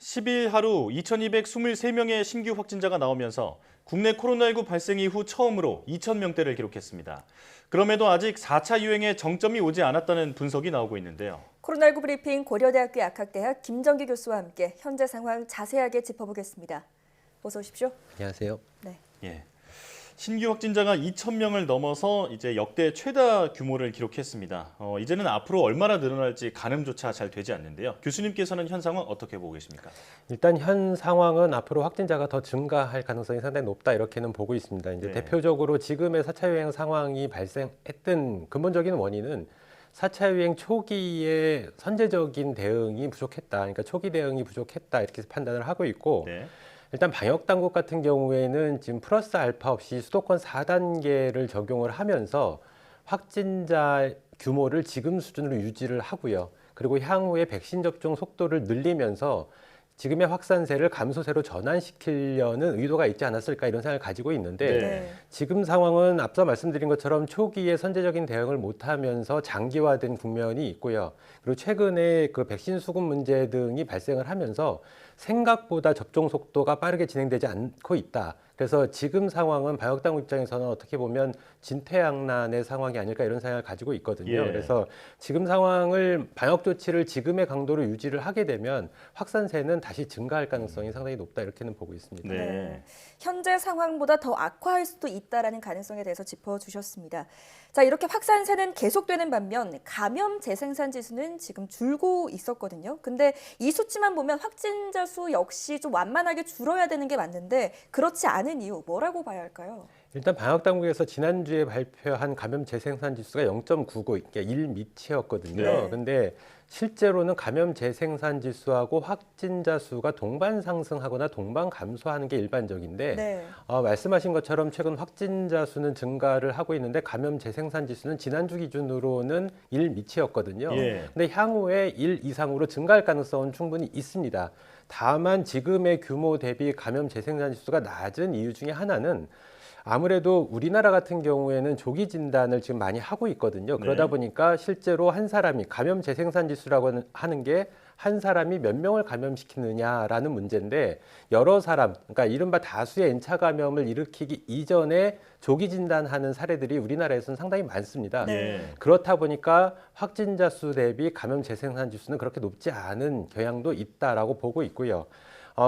10일 하루 2,223명의 신규 확진자가 나오면서 국내 코로나19 발생 이후 처음으로 2,000명대를 기록했습니다. 그럼에도 아직 4차 유행의 정점이 오지 않았다는 분석이 나오고 있는데요. 코로나19 브리핑 고려대학교 약학대학 김정기 교수와 함께 현재 상황 자세하게 짚어보겠습니다. 어서 오십시오. 안녕하세요. 네. 예. 신규 확진자가 2,000명을 넘어서 이제 역대 최다 규모를 기록했습니다. 이제는 앞으로 얼마나 늘어날지 가늠조차 잘 되지 않는데요. 교수님께서는 현 상황 어떻게 보고 계십니까? 일단 현 상황은 앞으로 확진자가 더 증가할 가능성이 상당히 높다 이렇게는 보고 있습니다. 이제 네. 대표적으로 지금의 4차 유행 상황이 발생했던 근본적인 원인은 4차 유행 초기에 선제적인 대응이 부족했다. 그러니까 초기 대응이 부족했다 이렇게 판단을 하고 있고 네. 일단 방역 당국 같은 경우에는 지금 플러스 알파 없이 수도권 4단계를 적용을 하면서 확진자 규모를 지금 수준으로 유지를 하고요. 그리고 향후에 백신 접종 속도를 늘리면서 지금의 확산세를 감소세로 전환시키려는 의도가 있지 않았을까 이런 생각을 가지고 있는데 네. 지금 상황은 앞서 말씀드린 것처럼 초기에 선제적인 대응을 못하면서 장기화된 국면이 있고요. 그리고 최근에 그 백신 수급 문제 등이 발생을 하면서 생각보다 접종 속도가 빠르게 진행되지 않고 있다. 그래서 지금 상황은 방역당국 입장에서는 어떻게 보면 진퇴양난의 상황이 아닐까 이런 생각을 가지고 있거든요. 예. 그래서 지금 상황을 방역 조치를 지금의 강도로 유지를 하게 되면 확산세는 다시 증가할 가능성이 상당히 높다 이렇게는 보고 있습니다. 네. 현재 상황보다 더 악화할 수도 있다라는 가능성에 대해서 짚어주셨습니다. 자, 이렇게 확산세는 계속되는 반면 감염 재생산 지수는 지금 줄고 있었거든요. 근데 이 수치만 보면 확진자 수 역시 좀 완만하게 줄어야 되는 게 맞는데 그렇지 않은 이유 뭐라고 봐야 할까요? 일단 방역당국에서 지난주에 발표한 감염 재생산 지수가 0.99, 그러니까 1 밑이었거든요. 네. 근데 실제로는 감염 재생산 지수하고 확진자 수가 동반 상승하거나 동반 감소하는 게 일반적인데 네. 말씀하신 것처럼 최근 확진자 수는 증가를 하고 있는데 감염 재생산 지수는 지난주 기준으로는 1 밑이었거든요. 예. 근데 향후에 1 이상으로 증가할 가능성은 충분히 있습니다. 다만 지금의 규모 대비 감염 재생산 지수가 낮은 이유 중에 하나는 아무래도 우리나라 같은 경우에는 조기 진단을 지금 많이 하고 있거든요. 그러다 네. 보니까 실제로 한 사람이 감염 재생산 지수라고 하는 게 한 사람이 몇 명을 감염시키느냐라는 문제인데 여러 사람, 그러니까 이른바 다수의 N차 감염을 일으키기 이전에 조기 진단하는 사례들이 우리나라에서는 상당히 많습니다. 네. 그렇다 보니까 확진자 수 대비 감염 재생산 지수는 그렇게 높지 않은 경향도 있다라고 보고 있고요.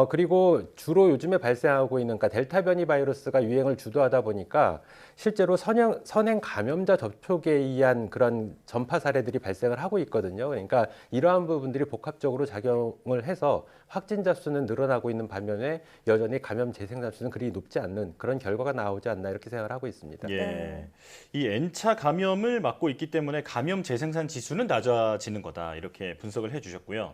그리고 주로 요즘에 발생하고 있는 그러니까 델타 변이 바이러스가 유행을 주도하다 보니까 실제로 선행 감염자 접촉에 의한 그런 전파 사례들이 발생을 하고 있거든요. 그러니까 이러한 부분들이 복합적으로 작용을 해서 확진자 수는 늘어나고 있는 반면에 여전히 감염 재생산 수는 그리 높지 않는 그런 결과가 나오지 않나 이렇게 생각을 하고 있습니다. 예. 네. 이 N차 감염을 막고 있기 때문에 감염 재생산 지수는 낮아지는 거다. 이렇게 분석을 해주셨고요.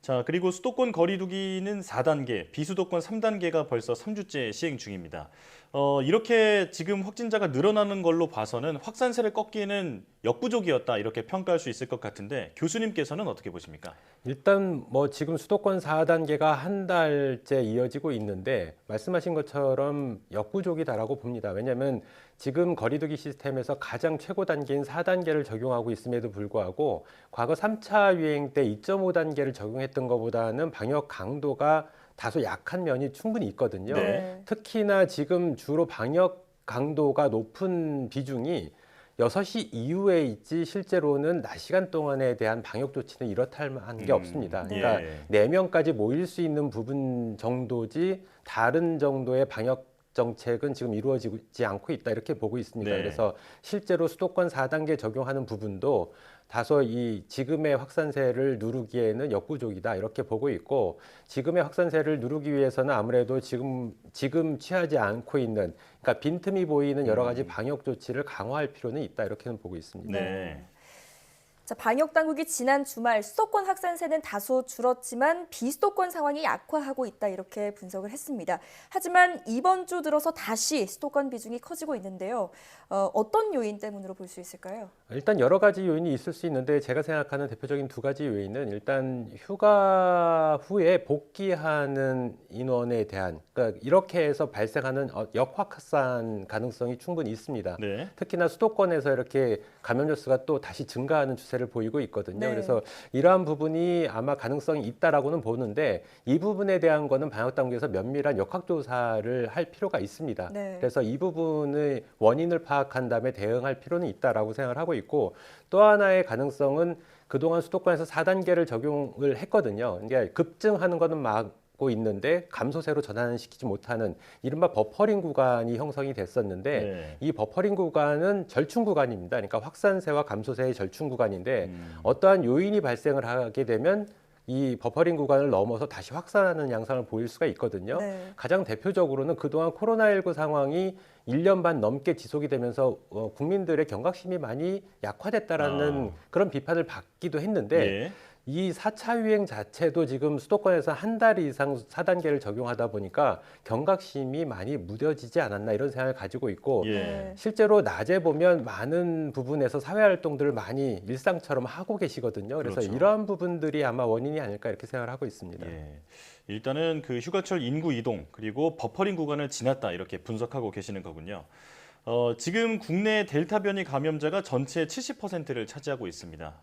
자, 그리고 수도권 거리두기는 4단계, 비수도권 3단계가 벌써 3주째 시행 중입니다. 이렇게 지금 확진자가 늘어나는 걸로 봐서는 확산세를 꺾기에는 역부족이었다 이렇게 평가할 수 있을 것 같은데 교수님께서는 어떻게 보십니까? 일단 뭐 지금 수도권 4단계가 한 달째 이어지고 있는데 말씀하신 것처럼 역부족이다라고 봅니다. 왜냐하면 지금 거리두기 시스템에서 가장 최고 단계인 4단계를 적용하고 있음에도 불구하고 과거 3차 유행 때 2.5단계를 적용했던 것보다는 방역 강도가 다소 약한 면이 충분히 있거든요. 네. 특히나 지금 주로 방역 강도가 높은 비중이 6시 이후에 있지 실제로는 낮 시간 동안에 대한 방역 조치는 이렇다 할 만한 게 없습니다. 그러니까 예. 4명까지 모일 수 있는 부분 정도지 다른 정도의 방역 정책은 지금 이루어지지 않고 있다 이렇게 보고 있습니다. 네. 그래서 실제로 수도권 4단계 적용하는 부분도 다소 이 지금의 확산세를 누르기에는 역부족이다 이렇게 보고 있고 지금의 확산세를 누르기 위해서는 아무래도 지금 취하지 않고 있는 그러니까 빈틈이 보이는 여러 가지 방역 조치를 강화할 필요는 있다 이렇게는 보고 있습니다. 네. 자, 방역 당국이 지난 주말 수도권 확산세는 다소 줄었지만 비수도권 상황이 악화하고 있다 이렇게 분석을 했습니다. 하지만 이번 주 들어서 다시 수도권 비중이 커지고 있는데요. 어떤 요인 때문으로 볼 수 있을까요? 일단 여러 가지 요인이 있을 수 있는데 제가 생각하는 대표적인 2가지 요인은 일단 휴가 후에 복귀하는 인원에 대한 그러니까 이렇게 해서 발생하는 역확산 가능성이 충분히 있습니다. 네. 특히나 수도권에서 이렇게 감염자 수가 또 다시 증가하는 추세를 보이고 있거든요. 네. 그래서 이러한 부분이 아마 가능성이 있다라고는 보는데 이 부분에 대한 거는 방역 당국에서 면밀한 역학조사를 할 필요가 있습니다. 네. 그래서 이 부분의 원인을 파악한 다음에 대응할 필요는 있다라고 생각을 하고 있고 또 하나의 가능성은 그동안 수도권에서 4단계를 적용을 했거든요. 그러니까 급증하는 거는 막고 있는데 감소세로 전환시키지 못하는 이른바 버퍼링 구간이 형성이 됐었는데 네. 이 버퍼링 구간은 절충 구간입니다. 그러니까 확산세와 감소세의 절충 구간인데 어떠한 요인이 발생을 하게 되면 이 버퍼링 구간을 넘어서 다시 확산하는 양상을 보일 수가 있거든요. 네. 가장 대표적으로는 그동안 코로나19 상황이 1년 반 넘게 지속이 되면서 국민들의 경각심이 많이 약화됐다라는 그런 비판을 받기도 했는데 예. 이 4차 유행 자체도 지금 수도권에서 한 달 이상 4단계를 적용하다 보니까 경각심이 많이 무뎌지지 않았나 이런 생각을 가지고 있고 예. 실제로 낮에 보면 많은 부분에서 사회활동들을 많이 일상처럼 하고 계시거든요. 그래서 그렇죠. 이러한 부분들이 아마 원인이 아닐까 이렇게 생각을 하고 있습니다. 예. 일단은 그 휴가철 인구 이동 그리고 버퍼링 구간을 지났다 이렇게 분석하고 계시는 거군요. 지금 국내 델타 변이 감염자가 전체의 70%를 차지하고 있습니다.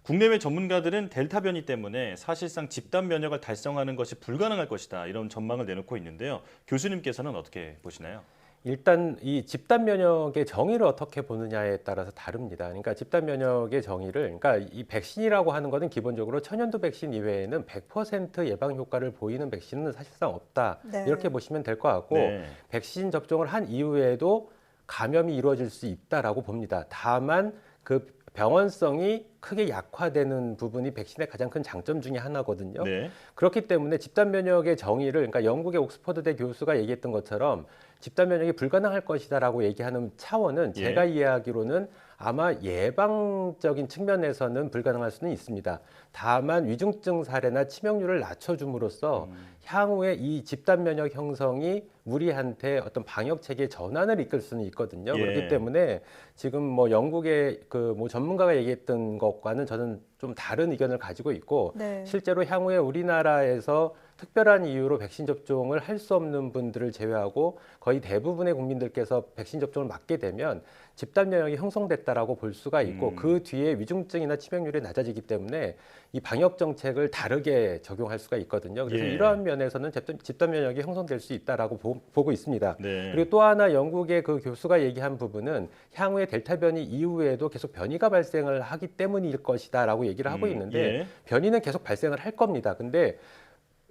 국내외 전문가들은 델타 변이 때문에 사실상 집단 면역을 달성하는 것이 불가능할 것이다 이런 전망을 내놓고 있는데요. 교수님께서는 어떻게 보시나요? 일단 이 집단 면역의 정의를 어떻게 보느냐에 따라서 다릅니다. 그러니까 집단 면역의 정의를 그러니까 이 백신이라고 하는 것은 기본적으로 천연두 백신 이외에는 100% 예방 효과를 보이는 백신은 사실상 없다. 네. 이렇게 보시면 될 것 같고 네. 백신 접종을 한 이후에도 감염이 이루어질 수 있다라고 봅니다. 다만 그 병원성이 크게 약화되는 부분이 백신의 가장 큰 장점 중에 하나거든요. 네. 그렇기 때문에 집단 면역의 정의를 그러니까 영국의 옥스퍼드대 교수가 얘기했던 것처럼 집단 면역이 불가능할 것이다라고 얘기하는 차원은 예. 제가 이해하기로는 아마 예방적인 측면에서는 불가능할 수는 있습니다. 다만 위중증 사례나 치명률을 낮춰줌으로써 향후에 이 집단 면역 형성이 우리한테 어떤 방역 체계의 전환을 이끌 수는 있거든요. 예. 그렇기 때문에 지금 뭐 영국의 그 뭐 전문가가 얘기했던 것과는 저는 좀 다른 의견을 가지고 있고 네. 실제로 향후에 우리나라에서 특별한 이유로 백신 접종을 할 수 없는 분들을 제외하고 거의 대부분의 국민들께서 백신 접종을 맞게 되면 집단 면역이 형성됐다라고 볼 수가 있고 그 뒤에 위중증이나 치명률이 낮아지기 때문에 이 방역 정책을 다르게 적용할 수가 있거든요. 그래서 예. 이러한 면에서는 집단 면역이 형성될 수 있다라고 보고 있습니다. 네. 그리고 또 하나 영국의 그 교수가 얘기한 부분은 향후에 델타 변이 이후에도 계속 변이가 발생을 하기 때문일 것이다라고 얘기를 하고 있는데 예. 변이는 계속 발생을 할 겁니다. 근데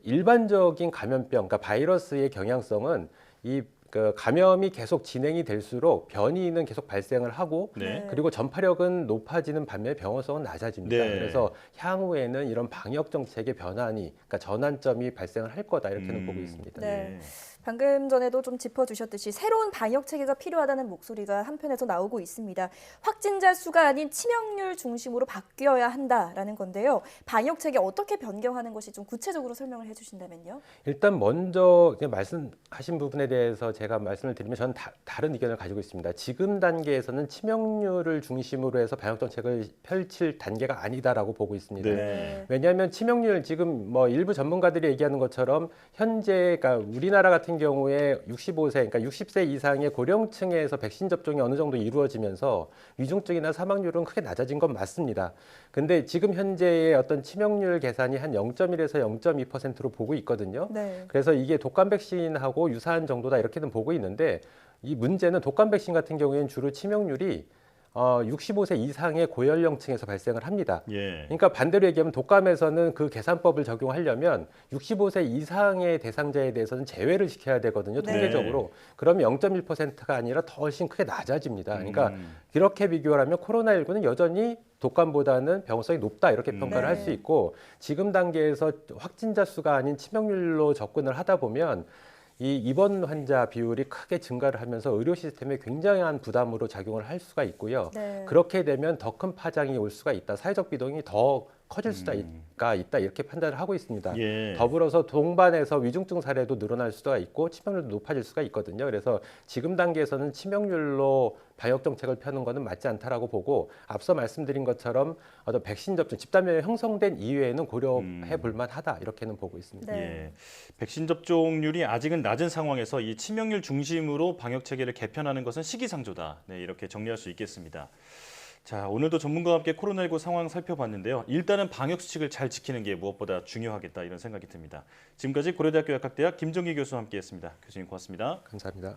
일반적인 감염병, 그러니까 바이러스의 경향성은 그 감염이 계속 진행이 될수록 변이는 계속 발생을 하고 네. 그리고 전파력은 높아지는 반면에 병원성은 낮아집니다. 네. 그래서 향후에는 이런 방역 정책의 변환이, 그러니까 전환점이 발생을 할 거다 이렇게는 보고 있습니다. 네. 방금 전에도 좀 짚어주셨듯이 새로운 방역 체계가 필요하다는 목소리가 한편에서 나오고 있습니다. 확진자 수가 아닌 치명률 중심으로 바뀌어야 한다라는 건데요. 방역 체계 어떻게 변경하는 것이 좀 구체적으로 설명을 해주신다면요. 일단 먼저 말씀하신 부분에 대해서 제가 말씀을 드리면 저는 다른 의견을 가지고 있습니다. 지금 단계에서는 치명률을 중심으로 해서 방역 정책을 펼칠 단계가 아니다라고 보고 있습니다. 네. 왜냐하면 치명률 지금 뭐 일부 전문가들이 얘기하는 것처럼 현재 그러니까 우리나라 같은 경우에 65세 그러니까 60세 이상의 고령층에서 백신 접종이 어느 정도 이루어지면서 위중증이나 사망률은 크게 낮아진 건 맞습니다. 근데 지금 현재의 어떤 치명률 계산이 한 0.1에서 0.2%로 보고 있거든요. 네. 그래서 이게 독감 백신하고 유사한 정도다 이렇게는 보고 있는데 이 문제는 독감 백신 같은 경우에는 주로 치명률이 65세 이상의 고연령층에서 발생을 합니다. 예. 그러니까 반대로 얘기하면 독감에서는 그 계산법을 적용하려면 65세 이상의 대상자에 대해서는 제외를 시켜야 되거든요. 네. 통계적으로. 그러면 0.1%가 아니라 더 훨씬 크게 낮아집니다. 그러니까 이렇게 비교를 하면 코로나19는 여전히 독감보다는 병원성이 높다 이렇게 평가를 할 수 있고 지금 단계에서 확진자 수가 아닌 치명률로 접근을 하다 보면 이 입원 환자 비율이 크게 증가를 하면서 의료 시스템에 굉장한 부담으로 작용을 할 수가 있고요. 네. 그렇게 되면 더 큰 파장이 올 수가 있다. 사회적 비동이 더 커질 수가 있다. 이렇게 판단을 하고 있습니다. 예. 더불어서 동반해서 위중증 사례도 늘어날 수가 있고 치명률도 높아질 수가 있거든요. 그래서 지금 단계에서는 치명률로 방역 정책을 펴는 것은 맞지 않다라고 보고 앞서 말씀드린 것처럼 어떤 백신 접종, 집단 면역이 형성된 이후에는 고려해 볼 만하다. 이렇게는 보고 있습니다. 네. 예. 백신 접종률이 아직은 낮은 상황에서 이 치명률 중심으로 방역 체계를 개편하는 것은 시기상조다. 네, 이렇게 정리할 수 있겠습니다. 자, 오늘도 전문가와 함께 코로나19 상황 살펴봤는데요. 일단은 방역 수칙을 잘 지키는 게 무엇보다 중요하겠다 이런 생각이 듭니다. 지금까지 고려대학교 약학대학 김정기 교수와 함께했습니다. 교수님 고맙습니다. 감사합니다.